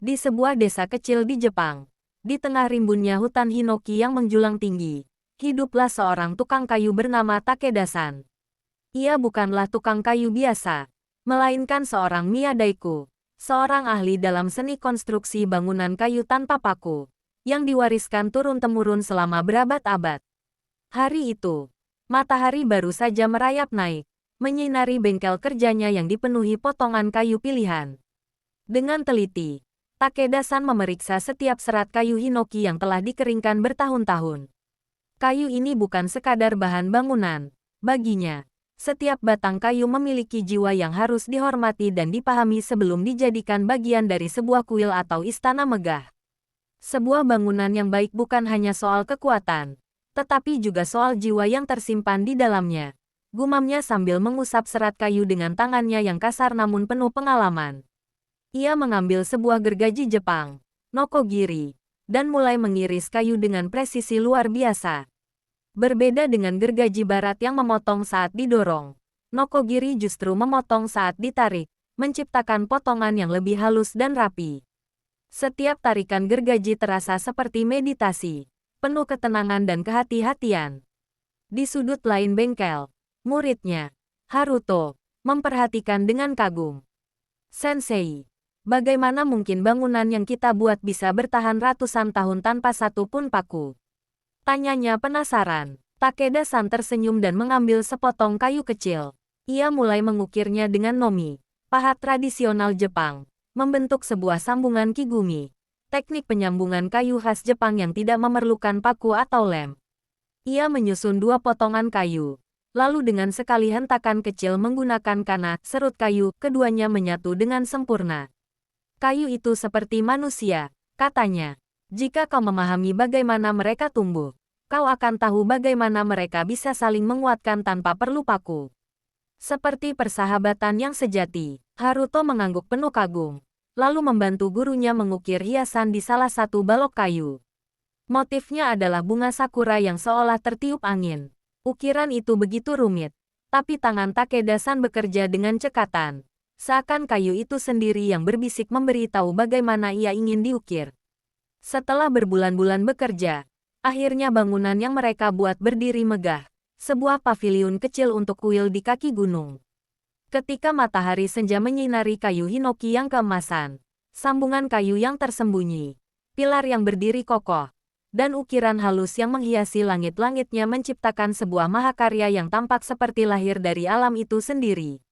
Di sebuah desa kecil di Jepang, di tengah rimbunnya hutan hinoki yang menjulang tinggi, hiduplah seorang tukang kayu bernama Takeda-san. Ia bukanlah tukang kayu biasa, melainkan seorang miyadaiku, seorang ahli dalam seni konstruksi bangunan kayu tanpa paku, yang diwariskan turun-temurun selama berabad-abad. Hari itu, matahari baru saja merayap naik, menyinari bengkel kerjanya yang dipenuhi potongan kayu pilihan. Dengan teliti, Takeda-san memeriksa setiap serat kayu hinoki yang telah dikeringkan bertahun-tahun. Kayu ini bukan sekadar bahan bangunan. Baginya, setiap batang kayu memiliki jiwa yang harus dihormati dan dipahami sebelum dijadikan bagian dari sebuah kuil atau istana megah. Sebuah bangunan yang baik bukan hanya soal kekuatan, tetapi juga soal jiwa yang tersimpan di dalamnya. Gumamnya sambil mengusap serat kayu dengan tangannya yang kasar namun penuh pengalaman. Ia mengambil sebuah gergaji Jepang, nokogiri, dan mulai mengiris kayu dengan presisi luar biasa. Berbeda dengan gergaji barat yang memotong saat didorong, nokogiri justru memotong saat ditarik, menciptakan potongan yang lebih halus dan rapi. Setiap tarikan gergaji terasa seperti meditasi, penuh ketenangan dan kehati-hatian. Di sudut lain bengkel, muridnya, Haruto, memperhatikan dengan kagum. "Sensei, bagaimana mungkin bangunan yang kita buat bisa bertahan ratusan tahun tanpa satu pun paku?" Tanyanya penasaran. Takeda-san tersenyum dan mengambil sepotong kayu kecil. Ia mulai mengukirnya dengan nomi, pahat tradisional Jepang, membentuk sebuah sambungan kigumi, teknik penyambungan kayu khas Jepang yang tidak memerlukan paku atau lem. Ia menyusun dua potongan kayu, lalu dengan sekali hentakan kecil menggunakan kana, serut kayu, keduanya menyatu dengan sempurna. "Kayu itu seperti manusia," katanya. "Jika kau memahami bagaimana mereka tumbuh, kau akan tahu bagaimana mereka bisa saling menguatkan tanpa perlu paku." Seperti persahabatan yang sejati, Haruto mengangguk penuh kagum, lalu membantu gurunya mengukir hiasan di salah satu balok kayu. Motifnya adalah bunga sakura yang seolah tertiup angin. Ukiran itu begitu rumit, tapi tangan Takeda-san bekerja dengan cekatan. Seakan kayu itu sendiri yang berbisik memberitahu bagaimana ia ingin diukir. Setelah berbulan-bulan bekerja, akhirnya bangunan yang mereka buat berdiri megah. Sebuah paviliun kecil untuk kuil di kaki gunung. Ketika matahari senja menyinari kayu hinoki yang keemasan, sambungan kayu yang tersembunyi, pilar yang berdiri kokoh, dan ukiran halus yang menghiasi langit-langitnya menciptakan sebuah mahakarya yang tampak seperti lahir dari alam itu sendiri.